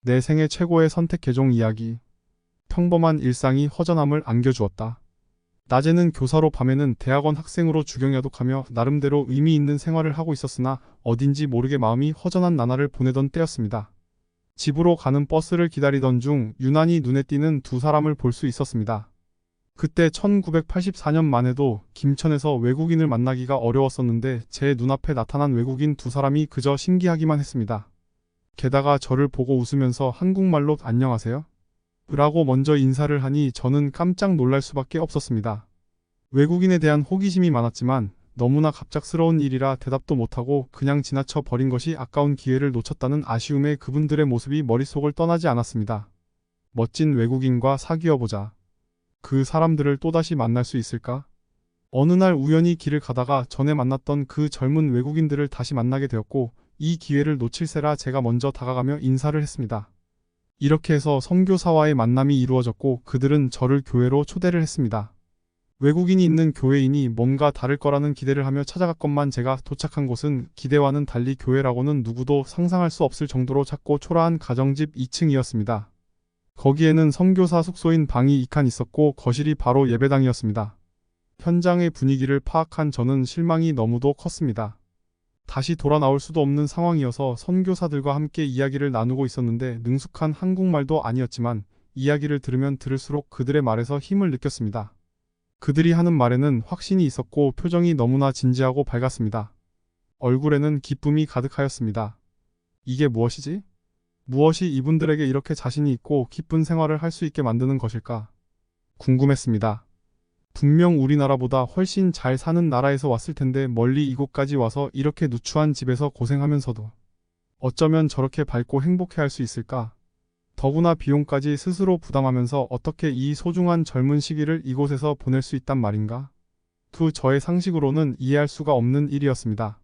내 생애 최고의 선택 개종 이야기. 평범한 일상이 허전함을 안겨주었다. 낮에는 교사로 밤에는 대학원 학생으로 주경야독하며 나름대로 의미 있는 생활을 하고 있었으나 어딘지 모르게 마음이 허전한 나날을 보내던 때였습니다. 집으로 가는 버스를 기다리던 중 유난히 눈에 띄는 두 사람을 볼 수 있었습니다. 그때 1984년만 해도 김천에서 외국인을 만나기가 어려웠었는데 제 눈앞에 나타난 외국인 두 사람이 그저 신기하기만 했습니다. 게다가 저를 보고 웃으면서 한국말로 안녕하세요? 라고 먼저 인사를 하니 저는 깜짝 놀랄 수밖에 없었습니다. 외국인에 대한 호기심이 많았지만 너무나 갑작스러운 일이라 대답도 못하고 그냥 지나쳐 버린 것이 아까운 기회를 놓쳤다는 아쉬움에 그분들의 모습이 머릿속을 떠나지 않았습니다. 멋진 외국인과 사귀어보자. 그 사람들을 또다시 만날 수 있을까? 어느 날 우연히 길을 가다가 전에 만났던 그 젊은 외국인들을 다시 만나게 되었고 이 기회를 놓칠세라 제가 먼저 다가가며 인사를 했습니다. 이렇게 해서 선교사와의 만남이 이루어졌고 그들은 저를 교회로 초대를 했습니다. 외국인이 있는 교회이니 뭔가 다를 거라는 기대를 하며 찾아갔건만 제가 도착한 곳은 기대와는 달리 교회라고는 누구도 상상할 수 없을 정도로 작고 초라한 가정집 2층이었습니다. 거기에는 선교사 숙소인 방이 2칸 있었고 거실이 바로 예배당이었습니다. 현장의 분위기를 파악한 저는 실망이 너무도 컸습니다. 다시 돌아 나올 수도 없는 상황이어서 선교사들과 함께 이야기를 나누고 있었는데 능숙한 한국말도 아니었지만 이야기를 들으면 들을수록 그들의 말에서 힘을 느꼈습니다. 그들이 하는 말에는 확신이 있었고 표정이 너무나 진지하고 밝았습니다. 얼굴에는 기쁨이 가득하였습니다. 이게 무엇이지? 무엇이 이분들에게 이렇게 자신이 있고 기쁜 생활을 할 수 있게 만드는 것일까? 궁금했습니다. 분명 우리나라보다 훨씬 잘 사는 나라에서 왔을 텐데 멀리 이곳까지 와서 이렇게 누추한 집에서 고생하면서도 어쩌면 저렇게 밝고 행복해할 수 있을까? 더구나 비용까지 스스로 부담하면서 어떻게 이 소중한 젊은 시기를 이곳에서 보낼 수 있단 말인가? 그 저의 상식으로는 이해할 수가 없는 일이었습니다.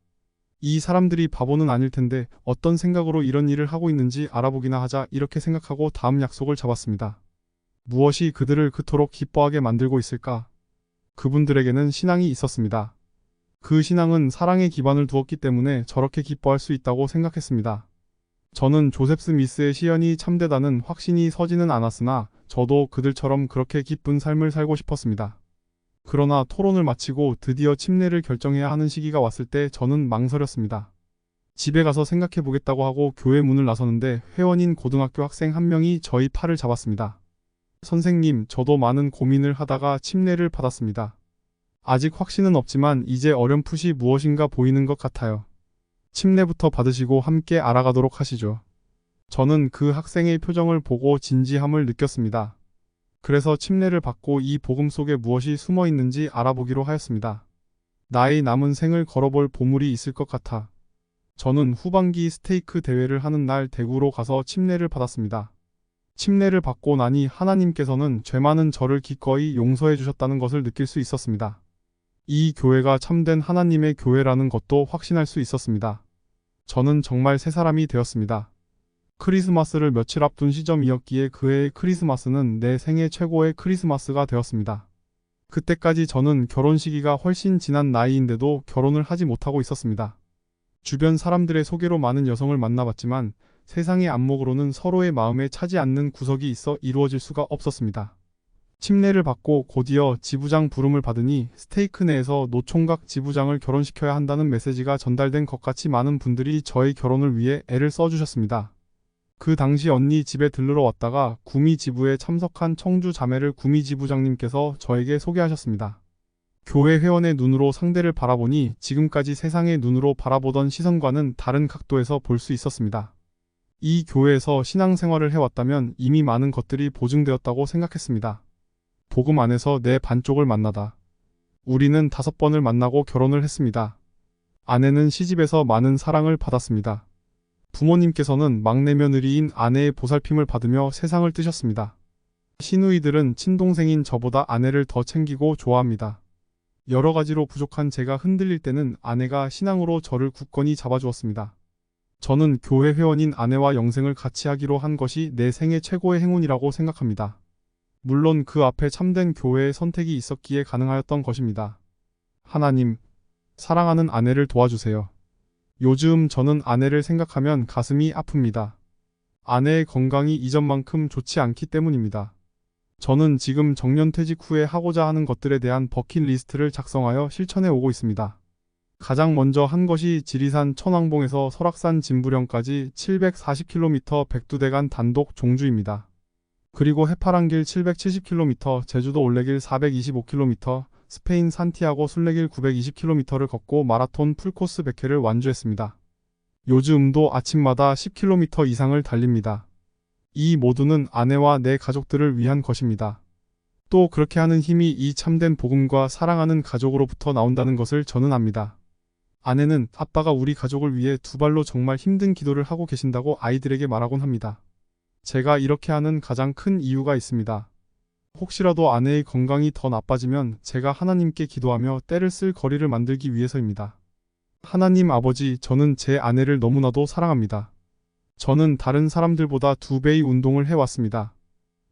이 사람들이 바보는 아닐 텐데 어떤 생각으로 이런 일을 하고 있는지 알아보기나 하자 이렇게 생각하고 다음 약속을 잡았습니다. 무엇이 그들을 그토록 기뻐하게 만들고 있을까? 그분들에게는 신앙이 있었습니다. 그 신앙은 사랑에 기반을 두었기 때문에 저렇게 기뻐할 수 있다고 생각했습니다. 저는 조셉 스미스의 시연이 참되다는 확신이 서지는 않았으나 저도 그들처럼 그렇게 기쁜 삶을 살고 싶었습니다. 그러나 토론을 마치고 드디어 침례를 결정해야 하는 시기가 왔을 때 저는 망설였습니다. 집에 가서 생각해 보겠다고 하고 교회 문을 나서는데 회원인 고등학교 학생 한 명이 저희 팔을 잡았습니다. 선생님, 저도 많은 고민을 하다가 침례를 받았습니다. 아직 확신은 없지만 이제 어렴풋이 무엇인가 보이는 것 같아요. 침례부터 받으시고 함께 알아가도록 하시죠. 저는 그 학생의 표정을 보고 진지함을 느꼈습니다. 그래서 침례를 받고 이 복음 속에 무엇이 숨어 있는지 알아보기로 하였습니다. 나의 남은 생을 걸어볼 보물이 있을 것 같아. 저는 후반기 스테이크 대회를 하는 날 대구로 가서 침례를 받았습니다. 침례를 받고 나니 하나님께서는 죄 많은 저를 기꺼이 용서해 주셨다는 것을 느낄 수 있었습니다. 이 교회가 참된 하나님의 교회라는 것도 확신할 수 있었습니다. 저는 정말 새 사람이 되었습니다. 크리스마스를 며칠 앞둔 시점이었기에 그 해의 크리스마스는 내 생애 최고의 크리스마스가 되었습니다. 그때까지 저는 결혼 시기가 훨씬 지난 나이인데도 결혼을 하지 못하고 있었습니다. 주변 사람들의 소개로 많은 여성을 만나봤지만 세상의 안목으로는 서로의 마음에 차지 않는 구석이 있어 이루어질 수가 없었습니다. 침례를 받고 곧이어 지부장 부름을 받으니 스테이크 내에서 노총각 지부장을 결혼시켜야 한다는 메시지가 전달된 것 같이 많은 분들이 저의 결혼을 위해 애를 써주셨습니다. 그 당시 언니 집에 들르러 왔다가 구미 지부에 참석한 청주 자매를 구미 지부장님께서 저에게 소개하셨습니다. 교회 회원의 눈으로 상대를 바라보니 지금까지 세상의 눈으로 바라보던 시선과는 다른 각도에서 볼 수 있었습니다. 이 교회에서 신앙생활을 해왔다면 이미 많은 것들이 보증되었다고 생각했습니다. 복음 안에서 내 반쪽을 만나다. 우리는 5번을 만나고 결혼을 했습니다. 아내는 시집에서 많은 사랑을 받았습니다. 부모님께서는 막내 며느리인 아내의 보살핌을 받으며 세상을 뜨셨습니다. 시누이들은 친동생인 저보다 아내를 더 챙기고 좋아합니다. 여러 가지로 부족한 제가 흔들릴 때는 아내가 신앙으로 저를 굳건히 잡아주었습니다. 저는 교회 회원인 아내와 영생을 같이 하기로 한 것이 내 생애 최고의 행운이라고 생각합니다. 물론 그 앞에 참된 교회의 선택이 있었기에 가능하였던 것입니다. 하나님, 사랑하는 아내를 도와주세요. 요즘 저는 아내를 생각하면 가슴이 아픕니다. 아내의 건강이 이전만큼 좋지 않기 때문입니다. 저는 지금 정년퇴직 후에 하고자 하는 것들에 대한 버킷리스트를 작성하여 실천해 오고 있습니다. 가장 먼저 한 것이 지리산 천왕봉에서 설악산 진부령까지 740km 백두대간 단독 종주입니다. 그리고 해파랑길 770km, 제주도 올레길 425km, 스페인 산티아고 순례길 920km를 걷고 마라톤 풀코스 100회를 완주했습니다. 요즘도 아침마다 10km 이상을 달립니다. 이 모두는 아내와 내 가족들을 위한 것입니다. 또 그렇게 하는 힘이 이 참된 복음과 사랑하는 가족으로부터 나온다는 것을 저는 압니다. 아내는 아빠가 우리 가족을 위해 두 발로 정말 힘든 기도를 하고 계신다고 아이들에게 말하곤 합니다. 제가 이렇게 하는 가장 큰 이유가 있습니다. 혹시라도 아내의 건강이 더 나빠지면 제가 하나님께 기도하며 때를 쓸 거리를 만들기 위해서입니다. 하나님 아버지, 저는 제 아내를 너무나도 사랑합니다. 저는 다른 사람들보다 2배의 운동을 해왔습니다.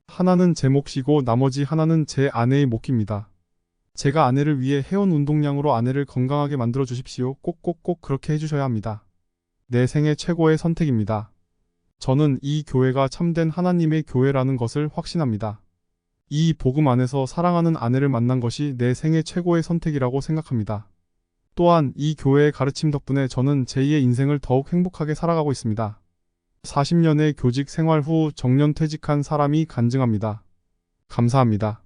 하나는 제 몫이고 나머지 하나는 제 아내의 몫입니다. 제가 아내를 위해 해온 운동량으로 아내를 건강하게 만들어 주십시오. 꼭꼭꼭 그렇게 해주셔야 합니다. 내 생애 최고의 선택입니다. 저는 이 교회가 참된 하나님의 교회라는 것을 확신합니다. 이 복음 안에서 사랑하는 아내를 만난 것이 내 생애 최고의 선택이라고 생각합니다. 또한 이 교회의 가르침 덕분에 저는 제2의 인생을 더욱 행복하게 살아가고 있습니다. 40년의 교직 생활 후 정년퇴직한 사람이 간증합니다. 감사합니다.